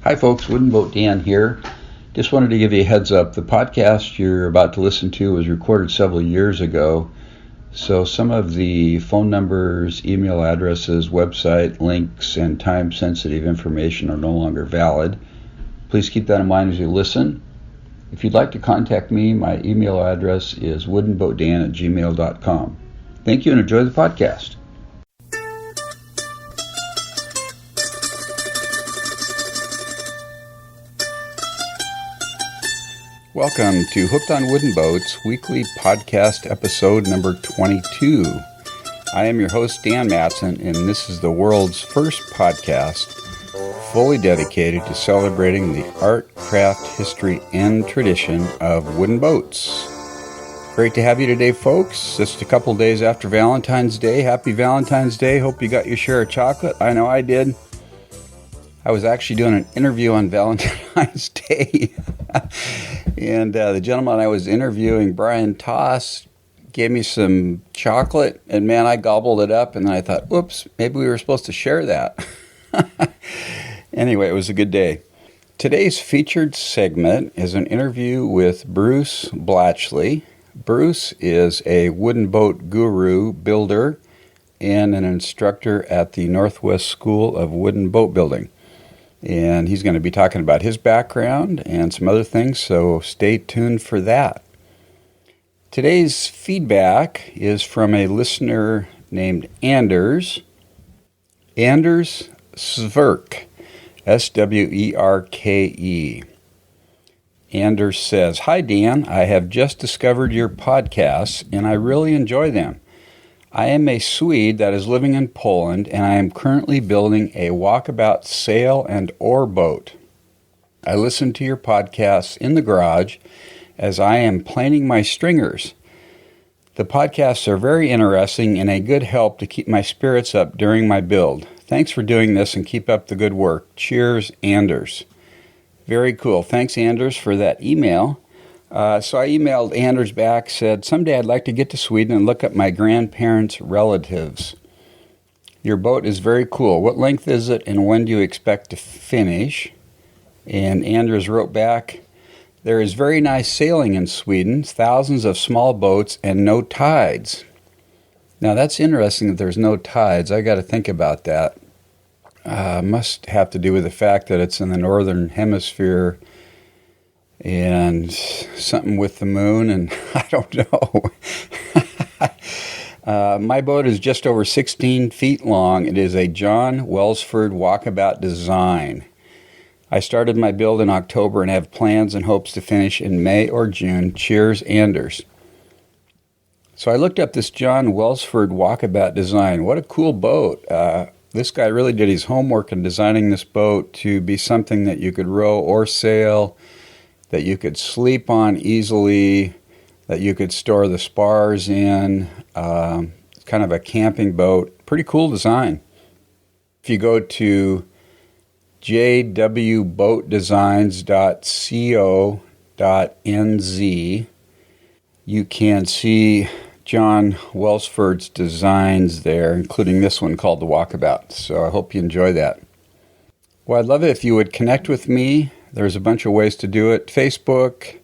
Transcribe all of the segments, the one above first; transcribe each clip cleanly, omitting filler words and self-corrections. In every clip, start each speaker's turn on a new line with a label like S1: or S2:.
S1: Hi folks, Wooden Boat Dan here. Just wanted to give you a heads up. The podcast you're about to listen to was recorded several years ago, so some of the phone numbers, email addresses, website links, and time-sensitive information are no longer valid. Please keep that in mind as you listen. If you'd like to contact me, my email address is woodenboatdan@gmail.com. Thank you and enjoy the podcast. Welcome to Hooked on Wooden Boats weekly podcast episode number 22. I am your host Dan Matson, and this is the world's first podcast fully dedicated to celebrating the art, craft, history, and tradition of wooden boats. Great to have you today, folks. Just a couple days after Valentine's Day. Happy Valentine's Day. Hope you got your share of chocolate. I know I did. I was actually doing an interview on Valentine's Day. And the gentleman I was interviewing, Brian Toss, gave me some chocolate. And man, I gobbled it up. And then I thought, whoops, maybe we were supposed to share that. Anyway, it was a good day. Today's featured segment is an interview with Bruce Blatchley. Bruce is a wooden boat guru, builder, and an instructor at the Northwest School of Wooden Boatbuilding. And he's going to be talking about his background and some other things, so stay tuned for that. Today's feedback is from a listener named Anders. Anders Sverke, S-W-E-R-K-E. Anders says, "Hi Dan, I have just discovered your podcasts and I really enjoy them. I am a Swede that is living in Poland, and I am currently building a walkabout sail and oar boat. I listen to your podcasts in the garage as I am planing my stringers. The podcasts are very interesting and a good help to keep my spirits up during my build. Thanks for doing this and keep up the good work. Cheers, Anders." Very cool. Thanks, Anders, for that email. So I emailed Anders back, said, "Someday I'd like to get to Sweden and look up my grandparents' relatives. Your boat is very cool. What length is it and when do you expect to finish?" And Anders wrote back, "There is very nice sailing in Sweden, thousands of small boats and no tides." Now that's interesting that there's no tides. I got to think about that. Must have to do with the fact that it's in the northern hemisphere and something with the moon, and I don't know. My boat is just over 16 feet long. It is a John Welsford walkabout design. I started my build in October and have plans and hopes to finish in May or June. Cheers, Anders. So I looked up this John Welsford walkabout design. What a cool boat. This guy really did his homework in designing this boat to be something that you could row or sail, that you could sleep on easily, that you could store the spars in, kind of a camping boat. Pretty cool design. If you go to jwboatdesigns.co.nz, you can see John Welsford's designs there, including this one called the Walkabout. So I hope you enjoy that. Well, I'd love it if you would connect with me. There's a bunch of ways to do it. Facebook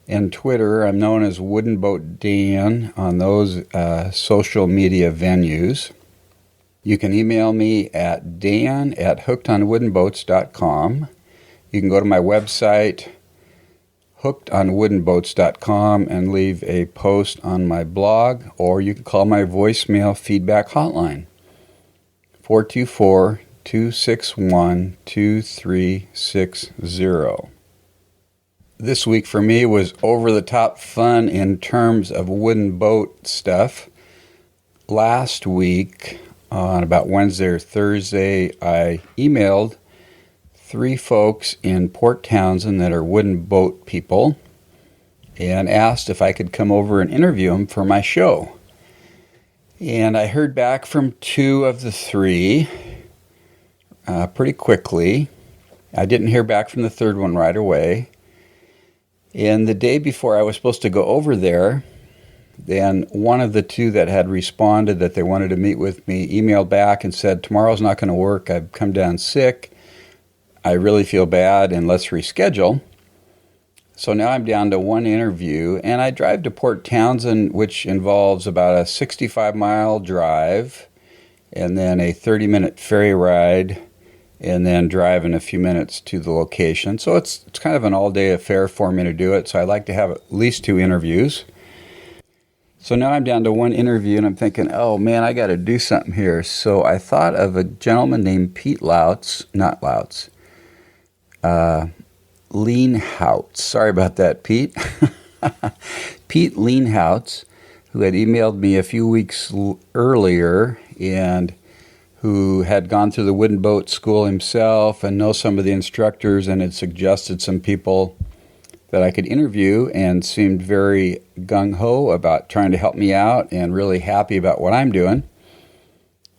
S1: and Twitter. I'm known as Wooden Boat Dan on those social media venues. You can email me at dan@hookedonwoodenboats.com. You can go to my website, hookedonwoodenboats.com, and leave a post on my blog, or you can call my voicemail feedback hotline, 424-261-2360. This week for me was over-the-top fun in terms of wooden boat stuff. Last week, on about Wednesday or Thursday, I emailed 3 folks in Port Townsend that are wooden boat people and asked if I could come over and interview them for my show. And I heard back from 2 of the 3 pretty quickly. I didn't hear back from the third one right away. And the day before I was supposed to go over there, then one of the 2 that had responded that they wanted to meet with me emailed back and said, "Tomorrow's not going to work. I've come down sick. I really feel bad and let's reschedule. So now I'm down to one interview, and I drive to Port Townsend, which involves about a 65-mile drive, and then a 30-minute ferry ride, and then drive in a few minutes to the location. So it's kind of an all-day affair for me to do it, so I like to have at least 2 interviews. So now I'm down to one interview, and I'm thinking, oh man, I got to do something here. So I thought of a gentleman named Pete Leanhout. Sorry about that, Pete. Pete Leanhout, who had emailed me a few weeks earlier and who had gone through the wooden boat school himself and knows some of the instructors and had suggested some people that I could interview and seemed very gung-ho about trying to help me out and really happy about what I'm doing.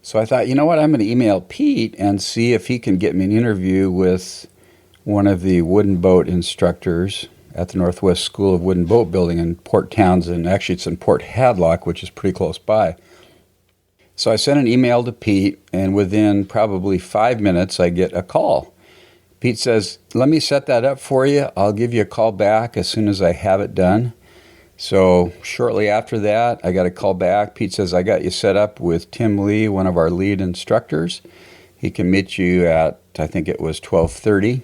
S1: So I thought, you know what, I'm going to email Pete and see if he can get me an interview with one of the wooden boat instructors at the Northwest School of Wooden Boat Building in Port Townsend. Actually, it's in Port Hadlock, which is pretty close by. So I sent an email to Pete, and within probably 5 minutes, I get a call. Pete says, let me set that up for you. I'll give you a call back as soon as I have it done. So shortly after that, I got a call back. Pete says, I got you set up with Tim Lee, one of our lead instructors. He can meet you at, I think it was 12:30.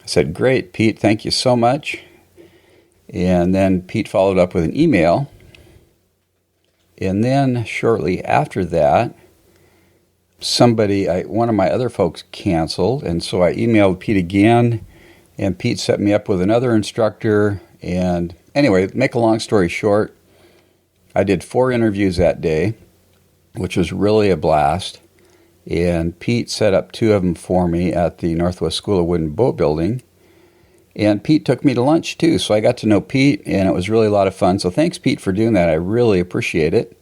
S1: I said, great, Pete, thank you so much. And then Pete followed up with an email. And then shortly after that, one of my other folks canceled, and so I emailed Pete again, and Pete set me up with another instructor. And anyway, make a long story short, I did 4 interviews that day, which was really a blast. And Pete set up 2 of them for me at the Northwest School of Wooden Boat Building. And Pete took me to lunch too, so I got to know Pete, and it was really a lot of fun. So thanks, Pete, for doing that. I really appreciate it.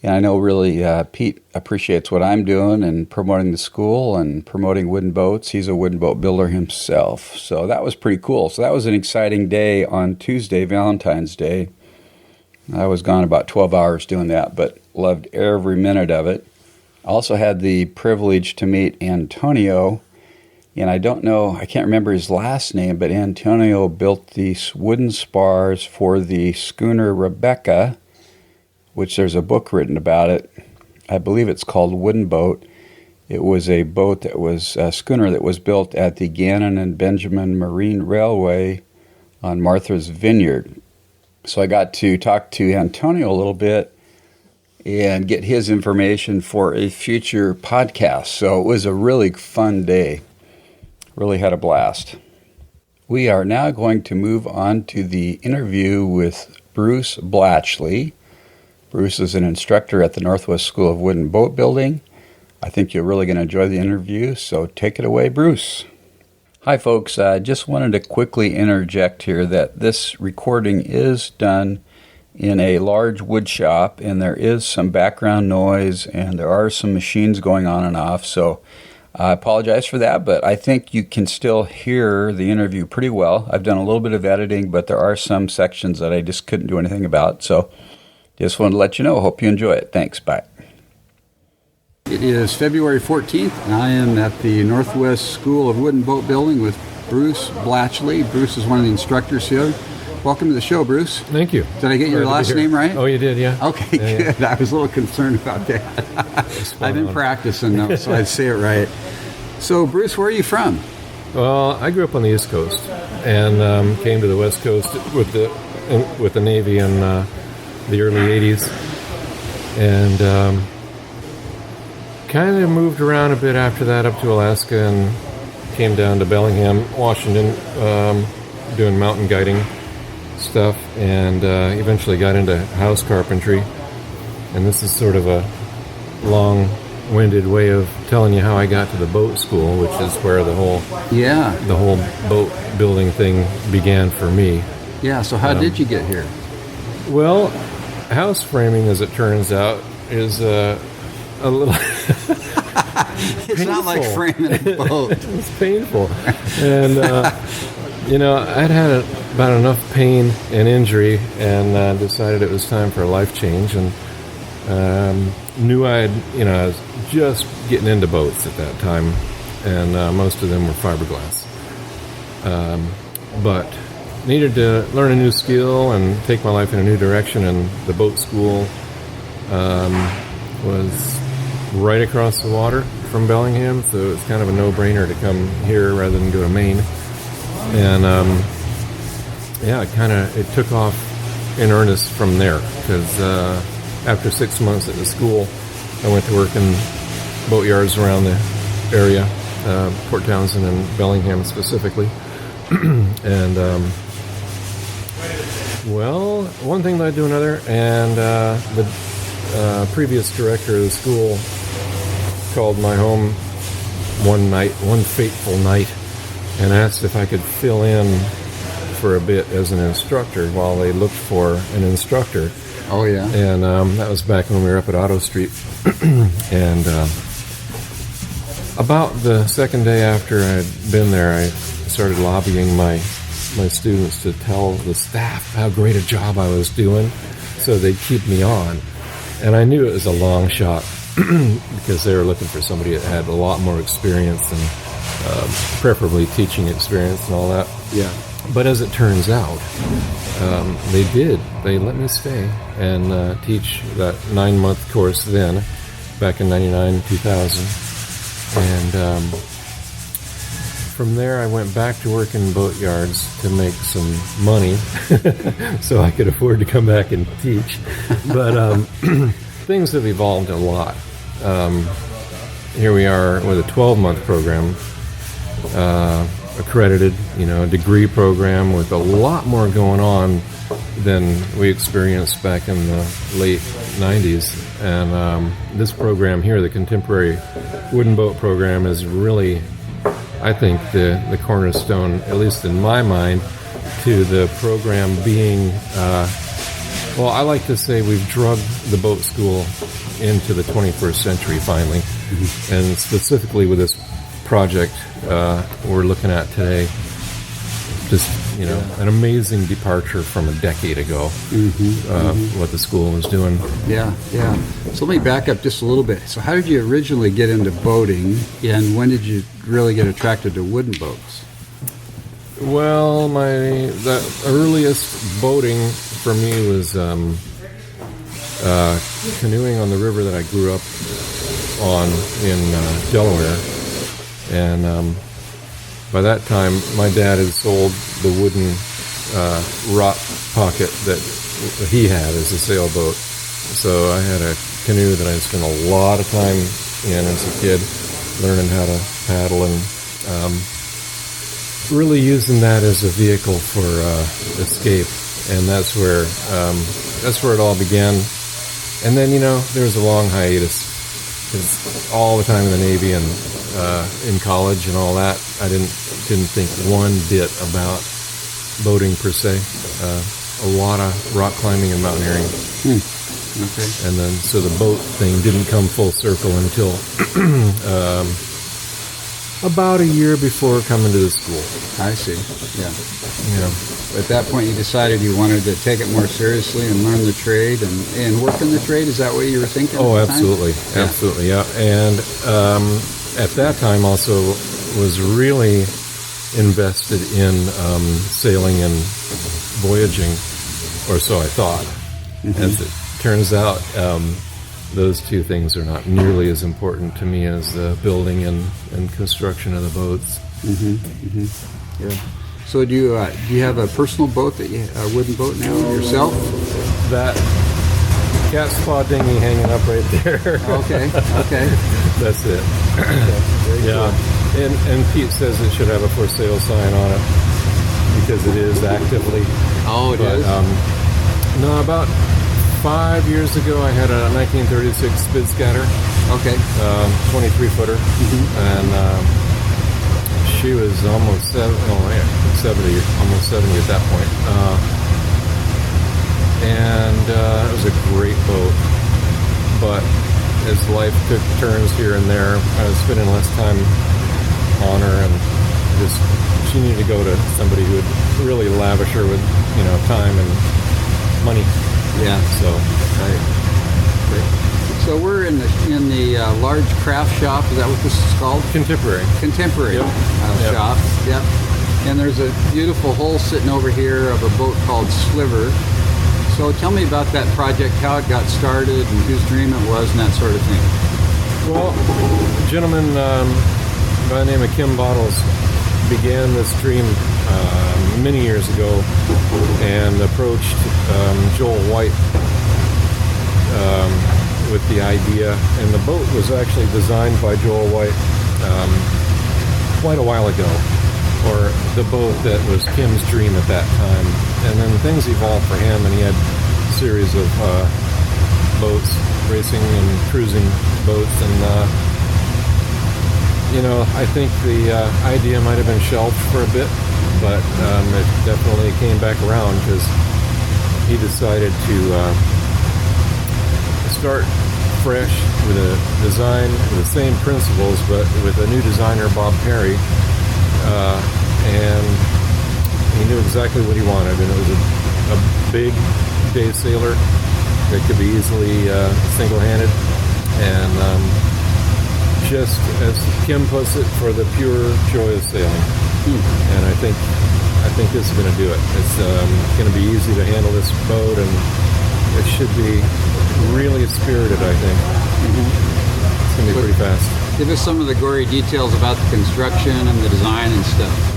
S1: And I know really Pete appreciates what I'm doing and promoting the school and promoting wooden boats. He's a wooden boat builder himself. So that was pretty cool. So that was an exciting day on Tuesday, Valentine's Day. I was gone about 12 hours doing that, but loved every minute of it. I also had the privilege to meet Antonio, and I can't remember his last name, but Antonio built these wooden spars for the schooner Rebecca, which there's a book written about it. I believe it's called Wooden Boat. It was a boat that was a schooner that was built at the Gannon and Benjamin Marine Railway on Martha's Vineyard. So I got to talk to Antonio a little bit and get his information for a future podcast. So it was a really fun day. Really had a blast. We are now going to move on to the interview with Bruce Blatchley. Bruce is an instructor at the Northwest School of Wooden Boat Building. I think you're really going to enjoy the interview, so take it away, Bruce. Hi, folks. I just wanted to quickly interject here that this recording is done in a large wood shop, and there is some background noise, and there are some machines going on and off, so I apologize for that, but I think you can still hear the interview pretty well. I've done a little bit of editing, but there are some sections that I just couldn't do anything about, so just wanted to let you know. Hope you enjoy it. Thanks. Bye. It is February 14th, and I am at the Northwest School of Wooden Boat Building with Bruce Blatchley. Bruce is one of the instructors here. Welcome to the show, Bruce.
S2: Thank you.
S1: Did I get your last name right?
S2: Oh, you did, yeah.
S1: Okay, good. Yeah. I was a little concerned about that. I've been practicing, though, so I'd say it right. So, Bruce, where are you from?
S2: Well, I grew up on the East Coast and came to the West Coast with the Navy in the early 80s. And kind of moved around a bit after that up to Alaska and came down to Bellingham, Washington, doing mountain guiding stuff, and eventually got into house carpentry. And this is sort of a long-winded way of telling you how I got to the boat school, which is where the whole boat building thing began for me.
S1: Yeah, so how did you get here?
S2: Well, house framing, as it turns out, is a little
S1: It's not like framing a boat.
S2: It's painful. And, I'd had about enough pain and injury and decided it was time for a life change, and I was just getting into boats at that time. and most of them were fiberglass. But needed to learn a new skill and take my life in a new direction, and the boat school was right across the water from Bellingham, so it's kind of a no-brainer to come here rather than go to Maine. And it took off in earnest from there, because after 6 months at the school, I went to work in boat yards around the area, Port Townsend and Bellingham specifically. And one thing led to another, and the previous director of the school called my home one fateful night, and asked if I could fill in for a bit as an instructor while they looked for an instructor.
S1: Oh, yeah.
S2: And that was back when we were up at Auto Street. And about the second day after I'd been there, I started lobbying my students to tell the staff how great a job I was doing so they'd keep me on. And I knew it was a long shot because they were looking for somebody that had a lot more experience and preferably teaching experience and all that.
S1: Yeah.
S2: But as it turns out, they did. They let me stay and teach that 9-month course then, back in 99, 2000. And from there, I went back to work in boat yards to make some money so I could afford to come back and teach. But things have evolved a lot. Here we are with a 12-month program, accredited, a degree program with a lot more going on than we experienced back in the late 90s. And this program here, the Contemporary Wooden Boat Program, is really, I think, the cornerstone, at least in my mind, to the program being, I like to say we've drugged the boat school into the 21st century finally. Mm-hmm. And specifically with this project we're looking at today, just, an amazing departure from a decade ago, what the school was doing.
S1: Yeah. So let me back up just a little bit. So how did you originally get into boating, and when did you really get attracted to wooden boats?
S2: Well, the earliest boating for me was canoeing on the river that I grew up on in Delaware. And by that time, my dad had sold the wooden rock pocket that he had as a sailboat. So I had a canoe that I spent a lot of time in as a kid, learning how to paddle and really using that as a vehicle for escape. And that's where it all began. And then, there was a long hiatus. Because all the time in the Navy and in college and all that, I didn't think one bit about boating per se. A lot of rock climbing and mountaineering.
S1: Okay.
S2: And then, so the boat thing didn't come full circle until about a year before coming to the school.
S1: I see. Yeah. At that point, you decided you wanted to take it more seriously and learn the trade and work in the trade. Is that what you were thinking?
S2: Oh,
S1: at the
S2: absolutely.
S1: time?
S2: Absolutely, yeah. And at that time also was really invested in sailing and voyaging, or so I thought. Mm-hmm. As it turns out, those two things are not nearly as important to me as the building and construction of the boats.
S1: Yeah. So do you have a personal boat, a wooden boat now yourself?
S2: That cat's paw dinghy hanging up right there.
S1: Okay.
S2: That's it.
S1: Very
S2: yeah.
S1: Cool.
S2: And Pete says it should have a for sale sign on it because it is actively.
S1: Oh, it is?
S2: No, about 5 years ago, I had a 1936 Spid Scatter.
S1: Okay.
S2: 23-footer. And she was almost 70, almost 70 at that point. And it was a great boat. But as life took turns here and there, I was spending less time on her, and she needed to go to somebody who would really lavish her with, time and money.
S1: Yeah.
S2: So,
S1: right. So we're in the large craft shop. Is that what this is called?
S2: Contemporary.
S1: Contemporary
S2: Yep.
S1: shop. Yep. And there's a beautiful hull sitting over here of a boat called Sliver. So tell me about that project, how it got started, and whose dream it was, and that sort of thing.
S2: Well, a gentleman by the name of Kim Bottles began this dream many years ago and approached Joel White with the idea. And the boat was actually designed by Joel White quite a while ago, or the boat that was Kim's dream at that time. And then things evolved for him, and he had a series of boats, racing and cruising boats, and I think the idea might have been shelved for a bit, but it definitely came back around because he decided to start fresh with a design with the same principles, but with a new designer, Bob Perry, and he knew exactly what he wanted, and it was a big day sailor that could be easily single-handed, and just as Kim puts it, for the pure joy of sailing. And I think this is going to do it. It's going to be easy to handle this boat, and it should be really spirited, I think. It's going to be pretty fast.
S1: Give us some of the gory details about the construction and the design and stuff.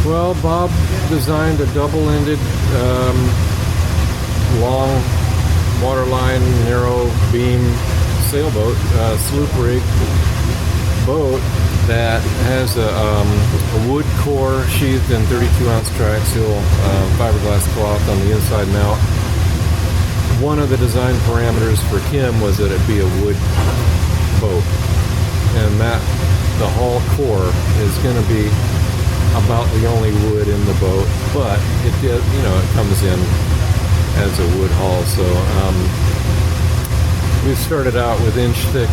S2: Well, Bob designed a double-ended, long waterline, narrow beam sailboat, sloop rig boat that has a wood core sheathed in 32-ounce triaxial fiberglass cloth on the inside and out. One of the design parameters for Kim was that it be a wood boat, and that the hull core is going to be about the only wood in the boat, but it comes in as a wood hull. So we started out with inch-thick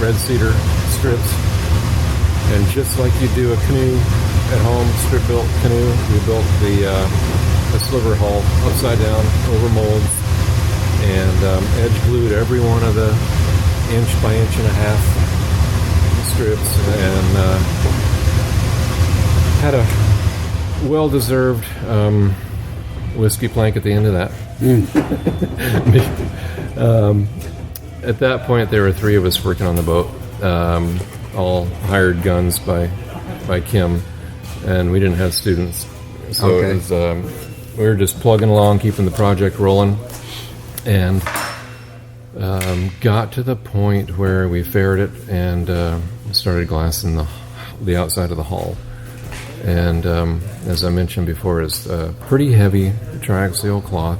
S2: red cedar strips, and just like you do a canoe at home, strip-built canoe, we built the Sliver hull upside down over molds, and edge-glued every one of the inch by inch and a half strips, and had a well-deserved whiskey plank at the end of that. At that point, there were three of us working on the boat, all hired guns by Kim, and we didn't have students. So
S1: okay.
S2: It was, we were just plugging along, keeping the project rolling, and got to the point where we faired it and started glassing the outside of the hull. And as I mentioned before, it's pretty heavy triaxial cloth,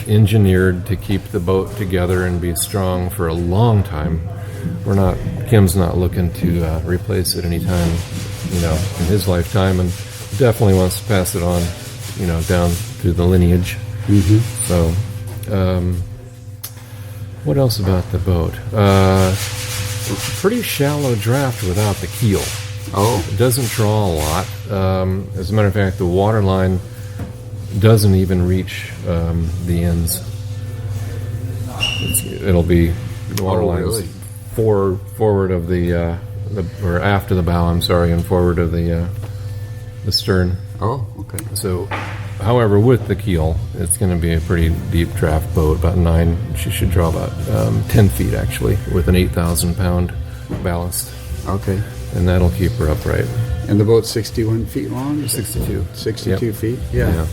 S2: engineered to keep the boat together and be strong for a long time. Kim's not looking to replace it anytime, in his lifetime, and definitely wants to pass it on, down through the lineage.
S1: Mm-hmm.
S2: So, what else about the boat? Pretty shallow draft without the keel.
S1: Oh.
S2: It doesn't draw a lot. As a matter of fact, the water line doesn't even reach the ends. It'll be the water line's
S1: really?
S2: forward of the or after the bow. I'm sorry, and forward of the stern.
S1: Oh, okay.
S2: So, however, with the keel, it's going to be a pretty deep draft boat. About 9. She should draw about 10 feet actually, with an 8,000-pound ballast.
S1: Okay.
S2: And that'll keep her upright.
S1: And the boat's 61 feet long?
S2: 62.
S1: 62
S2: Yep.
S1: feet? Yeah.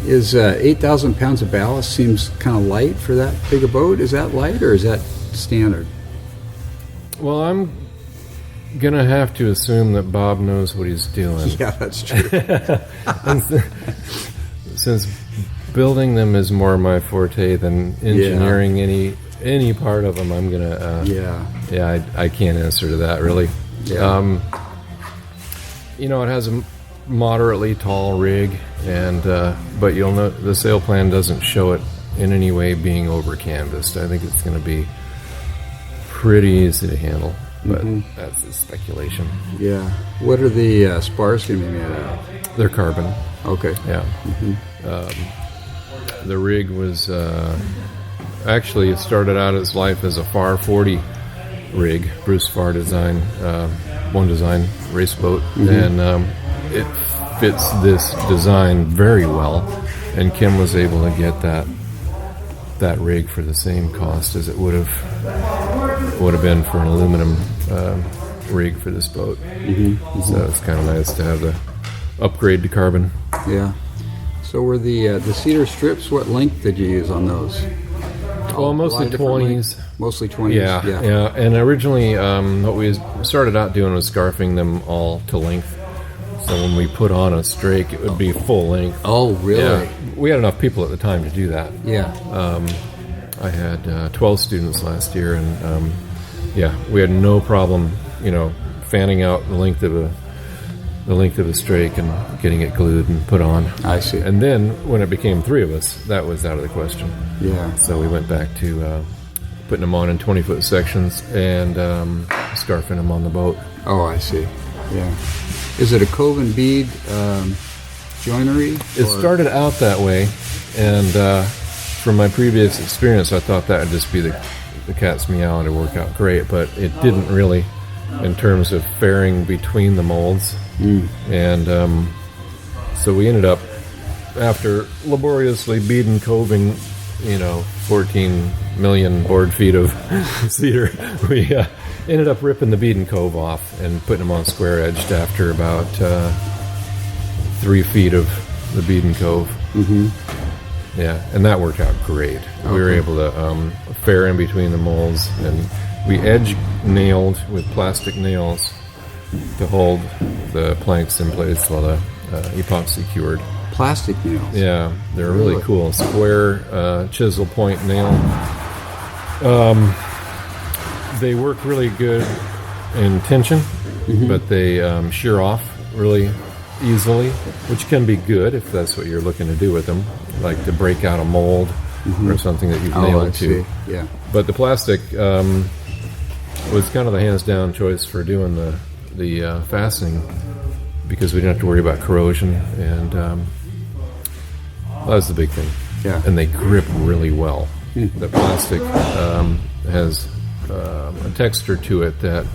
S1: Is 8,000 pounds of ballast seems kind of light for that big a boat? Is that light, or is that standard?
S2: Well, I'm going to have to assume that Bob knows what he's doing.
S1: Yeah, that's true.
S2: Since building them is more my forte than engineering any part of them, I'm going to... I can't answer to that, really.
S1: Yeah.
S2: It has a moderately tall rig, and but you'll note the sail plan doesn't show it in any way being over canvassed. I think it's going to be pretty easy to handle, but that's a speculation.
S1: Yeah. What are the spars going to be made out of?
S2: They're carbon.
S1: Okay.
S2: Yeah. The rig was actually it started out its life as a FAR 40 rig, Bruce Farr design, one design race boat, and it fits this design very well. And Kim was able to get that rig for the same cost as it would have been for an aluminum rig for this boat. So it's kind of nice to have the upgrade to carbon.
S1: Yeah. So were the cedar strips, what length did you use on those?
S2: Well, mostly 20s.
S1: Mostly 20s.
S2: Yeah. And originally, what we started out doing was scarfing them all to length. So when we put on a strake, it would be full length.
S1: Oh, really?
S2: Yeah. We had enough people at the time to do that.
S1: Yeah.
S2: I had 12 students last year, and we had no problem, fanning out the length of a strake and getting it glued and put on.
S1: I see.
S2: And then when it became 3 of us, that was out of the question.
S1: Yeah.
S2: So we went back to putting them on in 20-foot sections and scarfing them on the boat.
S1: Oh, I see. Yeah. Is it a cove and bead joinery?
S2: It started out that way, and from my previous experience, I thought that would just be the cat's meow and it would work out great, but it didn't really in terms of fairing between the molds. And so we ended up, after laboriously bead and coving, 14 million board feet of cedar, we ended up ripping the bead and cove off and putting them on square edged after about 3 feet of the bead and cove. Yeah, and that worked out great. Okay. We were able to fair in between the molds, and we edge nailed with plastic nails to hold the planks in place while the epoxy cured.
S1: Plastic nails?
S2: Yeah, they're really cool. Square chisel point nail. They work really good in tension, but they shear off really easily, which can be good if that's what you're looking to do with them, like to break out a mold or something that you've nailed to.
S1: Yeah.
S2: But the plastic was kind of the hands-down choice for doing the fastening, because we didn't have to worry about corrosion, and that was the big thing.
S1: Yeah.
S2: And they grip really well. The plastic has a texture to it that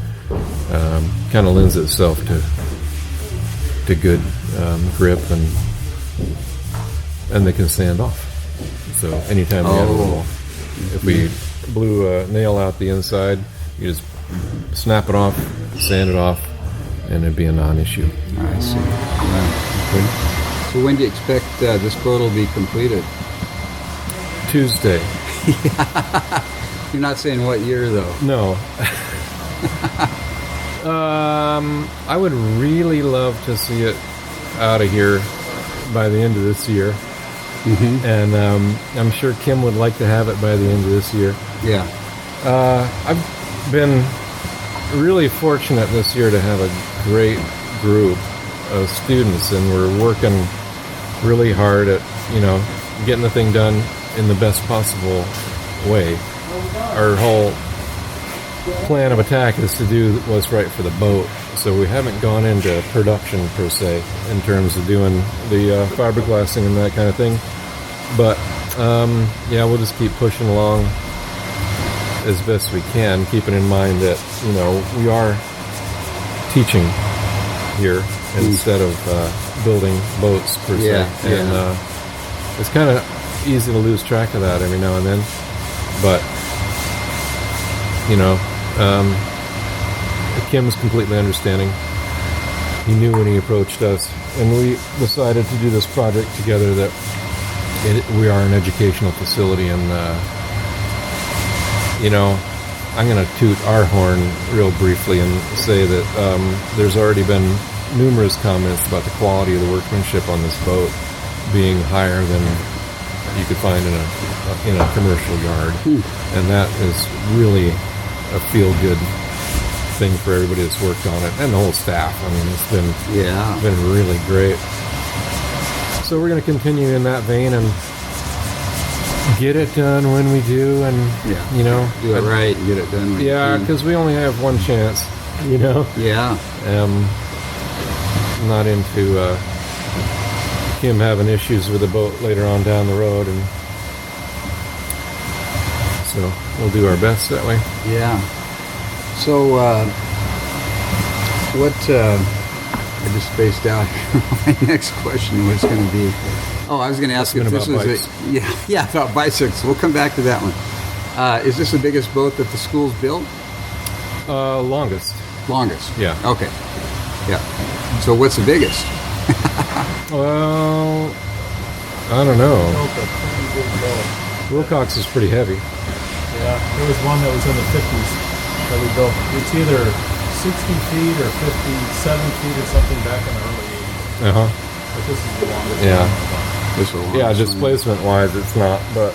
S2: kind of lends itself to good grip, and they can stand off. So anytime we had a little, if we blew a nail out the inside, you just snap it off, sand it off, and it'd be a non-issue.
S1: I see. Yeah. Okay. So when do you expect this boat will be completed?
S2: Tuesday.
S1: You're not saying what year, though?
S2: No. I would really love to see it out of here by the end of this year. And I'm sure Kim would like to have it by the end of this year.
S1: Yeah.
S2: I've been really fortunate this year to have a great group of students, and we're working really hard at, getting the thing done in the best possible way. Our whole plan of attack is to do what's right for the boat, so we haven't gone into production per se in terms of doing the fiberglassing and that kind of thing, but we'll just keep pushing along as best we can, keeping in mind that we are teaching here instead of building boats per se, and it's kind of easy to lose track of that every now and then, but Kim's completely understanding. He knew when he approached us, and we decided to do this project together, that we are an educational facility, and I'm going to toot our horn real briefly and say that there's already been numerous comments about the quality of the workmanship on this boat being higher than you could find in a commercial yard, and that is really a feel-good thing for everybody that's worked on it, and the whole staff. I mean, it's been really great. So we're going to continue in that vein and get it done when we do, and
S1: do it right and get it done.
S2: Because we only have one chance. I'm not into Kim having issues with the boat later on down the road, and So we'll do our best that way.
S1: Yeah. So, I just spaced out. My next question was going to be, I was going to ask if this was
S2: bikes.
S1: about bicycles. We'll come back to that one. Is this the biggest boat that the school's built?
S2: Longest.
S1: Longest.
S2: Yeah.
S1: Okay. Yeah. So what's the biggest?
S2: Well, I don't know. Wilcox is pretty heavy.
S3: Yeah, there was one that was in the 50s that we built. It's either 60 feet or 57 feet or something back in the early 80s.
S2: Uh-huh.
S3: But this is the longest
S2: Yeah.
S3: one.
S1: This one.
S2: Yeah, displacement-wise, it's not, but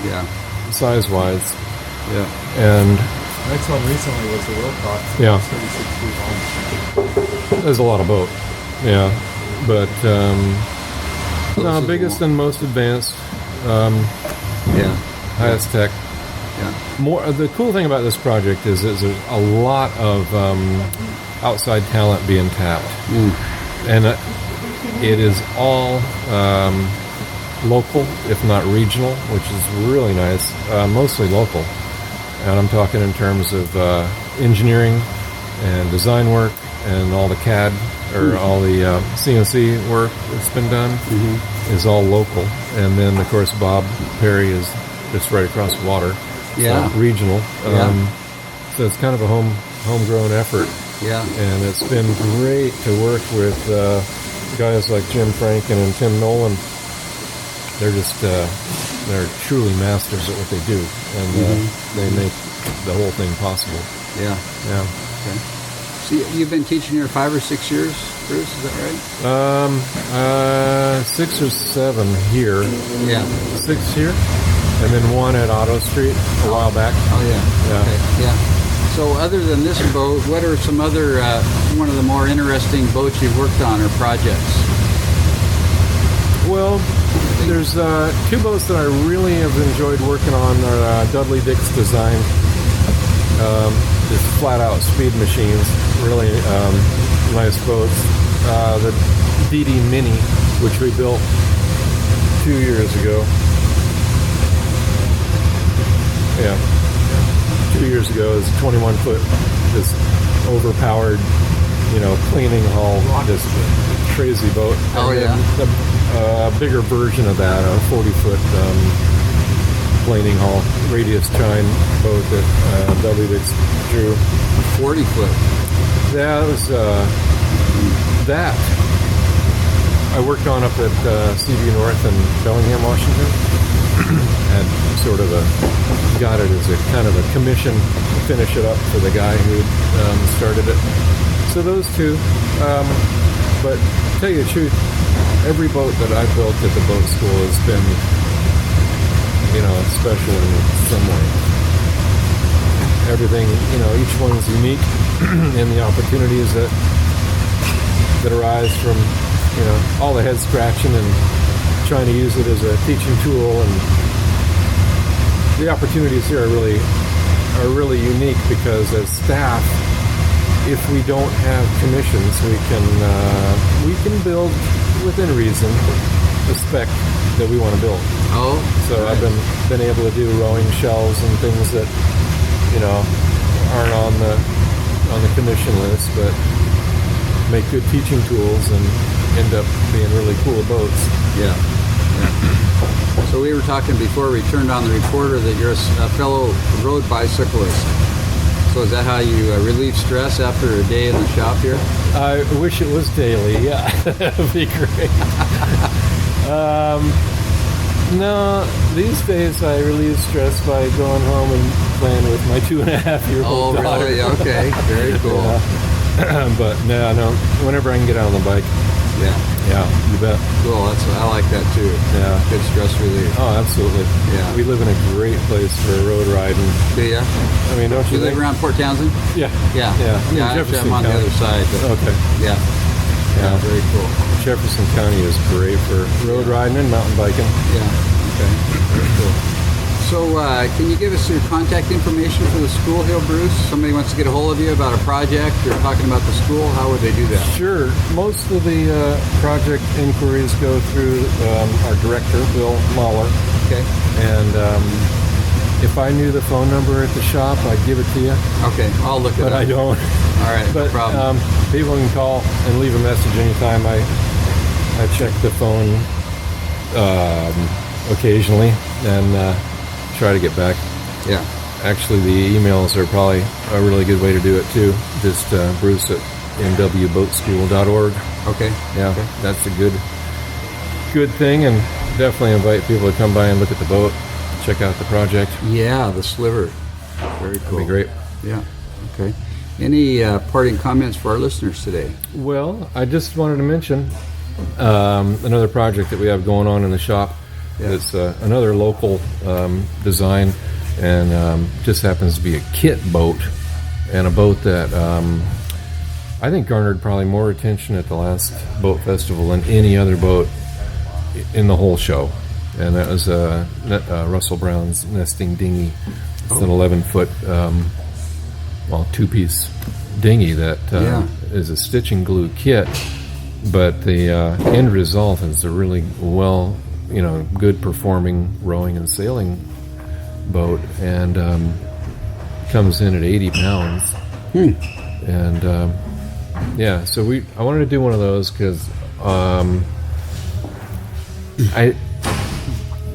S1: Yeah.
S2: size-wise.
S1: Yeah.
S2: And
S3: Next one recently was the Wilcox.
S2: Yeah.
S3: 36 feet long.
S2: there's a lot of boat. Yeah. But,
S1: This is
S2: biggest and most advanced,
S1: Yeah.
S2: highest tech.
S1: Yeah.
S2: More. The cool thing about this project is there's a lot of outside talent being tapped, and it is all local, if not regional, which is really nice. Mostly local, and I'm talking in terms of engineering and design work and all the CAD or all the CNC work that's been done is all local. And then, of course, Bob Perry is just right across the water.
S1: Yeah.
S2: So regional.
S1: Yeah.
S2: So it's kind of a homegrown effort.
S1: Yeah.
S2: And it's been great to work with guys like Jim Franken and Tim Nolan. They're just, they're truly masters at what they do. And they make the whole thing possible.
S1: Yeah.
S2: Yeah.
S1: Okay. So you've been teaching here 5 or 6 years, Bruce, is that right?
S2: 6 or 7 here.
S1: Yeah.
S2: 6 here. And then 1 at Auto Street a while back.
S1: Oh, yeah.
S2: Yeah.
S1: Okay. Yeah. So other than this boat, what are some other, one of the more interesting boats you've worked on or projects?
S2: Well, there's 2 boats that I really have enjoyed working on are Dudley Dick's design. Just flat-out speed machines. Really nice boats. The DD Mini, which we built 2 years ago. Yeah. 2 years ago is 21-foot, this overpowered, cleaning hull, this crazy boat.
S1: Oh,
S2: And
S1: yeah.
S2: then a bigger version of that, a 40-foot planing hull, radius chine boat that Dudley Dix drew.
S1: 40-foot.
S2: Yeah, it was that. I worked on up at CB North in Bellingham, Washington. Had sort of got it as a kind of a commission to finish it up for the guy who started it. So those 2. But to tell you the truth, every boat that I've built at the boat school has been, special in some way. Everything, each one's unique in the opportunities that arise from, all the head scratching and trying to use it as a teaching tool, and the opportunities here are really unique because as staff, if we don't have commissions, we can build within reason the spec that we want to build.
S1: Oh.
S2: So
S1: right.
S2: I've been able to do rowing shells and things that aren't on the commission list, but make good teaching tools and end up being really cool boats.
S1: Yeah. So we were talking before we turned on the recorder that you're a fellow road bicyclist. So is that how you relieve stress after a day in the shop here?
S2: I wish it was daily. Yeah, that would be great. No, these days I relieve stress by going home and playing with my 2.5-year-old daughter.
S1: Oh, really? Okay. Very cool.
S2: Yeah. But no, whenever I can get out on the bike. Yeah, you bet.
S1: Cool. I like that too.
S2: Yeah.
S1: Good stress relief.
S2: Oh, absolutely.
S1: Yeah.
S2: We live in a great place for a road ride. And,
S1: Do you?
S2: I mean, don't you
S1: You live
S2: think?
S1: around Port Townsend?
S2: Yeah.
S1: Yeah.
S2: Yeah. I mean,
S1: Actually,
S2: Jefferson
S1: I'm on the
S2: County.
S1: other side. But
S2: Okay.
S1: yeah.
S2: Yeah.
S1: Very cool.
S2: Jefferson County is great for road riding and mountain biking.
S1: Yeah. Okay. Very cool. So, can you give us your contact information for the school here, Bruce? Somebody wants to get a hold of you about a project or talking about the school. How would they do that?
S2: Sure. Most of the project inquiries go through our director, Bill Mahler.
S1: Okay.
S2: And If I knew the phone number at the shop, I'd give it to you.
S1: Okay, I'll look it up.
S2: But I don't.
S1: All right,
S2: But
S1: no problem.
S2: people can call and leave a message anytime. I check the phone occasionally and try to get back.
S1: Yeah.
S2: Actually, the emails are probably a really good way to do it too. Just Bruce at nwboatschool.org.
S1: Okay.
S2: Yeah,
S1: Okay.
S2: that's a good thing, and definitely invite people to come by and look at the boat, check out the project.
S1: Yeah, the Sliver. Very cool.
S2: That'd be great.
S1: Yeah. Okay. Any parting comments for our listeners today?
S2: Well, I just wanted to mention another project that we have going on in the shop.
S1: Yeah.
S2: It's another local design, and just happens to be a kit boat, and a boat that I think garnered probably more attention at the last boat festival than any other boat in the whole show. And that was Russell Brown's nesting dinghy. It's an 11-foot, two-piece dinghy that is a stitch and glue kit. But the end result is a really good performing rowing and sailing boat, and comes in at 80 pounds. And so I wanted to do one of those because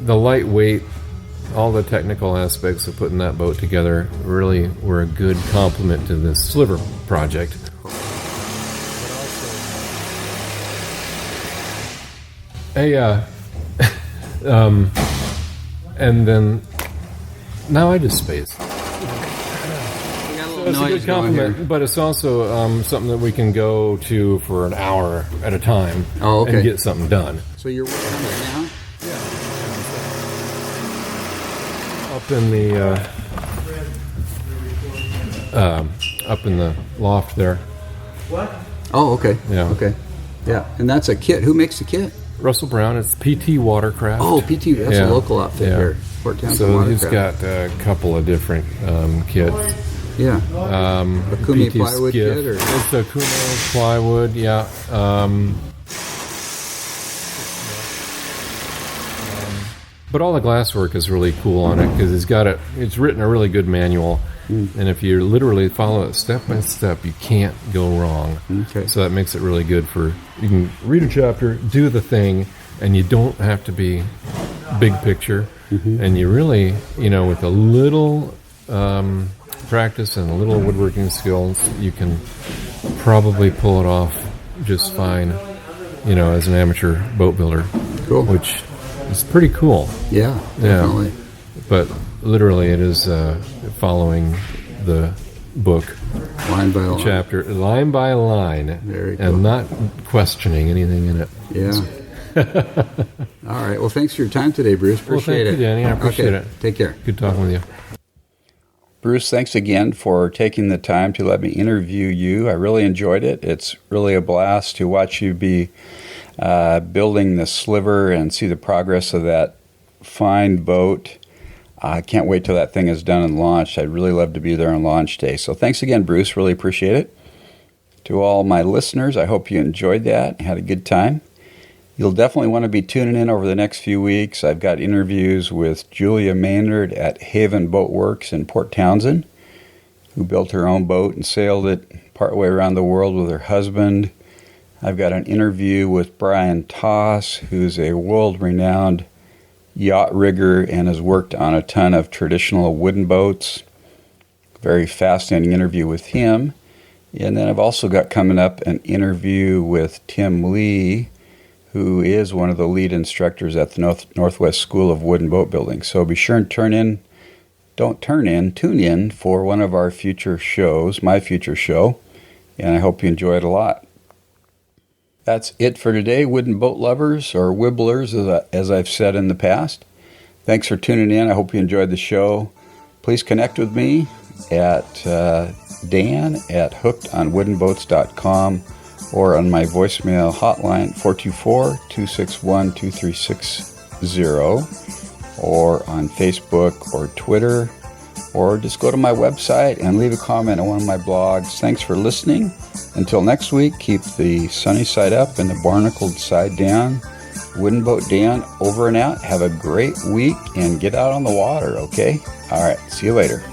S2: the lightweight, all the technical aspects of putting that boat together really were a good complement to this Sliver project. And then now I just space. It's a good compliment, but it's also something that we can go to for an hour at a time and get something done.
S1: So you're working on it now?
S2: Up in the loft there.
S3: What?
S1: Oh, okay.
S2: Yeah.
S1: Okay. Yeah, and that's a kit. Who makes the kit?
S2: Russell Brown. It's PT Watercraft.
S1: Oh, PT. That's a local outfit here. Fort Townsend
S2: So
S1: Watercraft.
S2: he's got a couple of different kits.
S1: Yeah. A Kumi
S2: PT
S1: plywood
S2: skiff.
S1: kit? Or?
S2: It's a Kumi plywood, yeah. But all the glasswork is really cool on it because it's written a really good manual. And if you literally follow it step by step, you can't go wrong.
S1: Okay.
S2: So that makes it really good you can read a chapter, do the thing, and you don't have to be big picture. And you really, with a little practice and a little woodworking skills, you can probably pull it off just fine, as an amateur boat builder. Cool. Which is pretty cool.
S1: Yeah, definitely.
S2: But literally it is following the book
S1: line by line,
S2: chapter line by line.
S1: Very cool.
S2: And not questioning anything in it.
S1: Yeah. All right. Well, thanks for your time today, Bruce. Appreciate
S2: it. Thank you, Danny. I appreciate it.
S1: Take care.
S2: Good talking with you.
S1: Bruce, thanks again for taking the time to let me interview you. I really enjoyed it. It's really a blast to watch you be building the Sliver and see the progress of that fine boat. I can't wait till that thing is done and launched. I'd really love to be there on launch day. So thanks again, Bruce. Really appreciate it. To all my listeners, I hope you enjoyed that, had a good time. You'll definitely want to be tuning in over the next few weeks. I've got interviews with Julia Maynard at Haven Boat Works in Port Townsend, who built her own boat and sailed it partway around the world with her husband. I've got an interview with Brian Toss, who's a world-renowned yacht rigger and has worked on a ton of traditional wooden boats. Very fascinating interview with him. And then I've also got coming up an interview with Tim Lee, who is one of the lead instructors at the Northwest School of Wood and Boat Building. So be sure and tune in for one of our future shows, my future show, and I hope you enjoy it a lot. That's it for today, wooden boat lovers, or wibblers, as I've said in the past. Thanks for tuning in. I hope you enjoyed the show. Please connect with me at dan@hookedonwoodenboats.com or on my voicemail hotline 424-261-2360, or on Facebook or Twitter, or just go to my website and leave a comment on one of my blogs. Thanks for listening. Until next week, keep the sunny side up and the barnacled side down. Wooden Boat Dan over and out. Have a great week and get out on the water, okay? All right, see you later.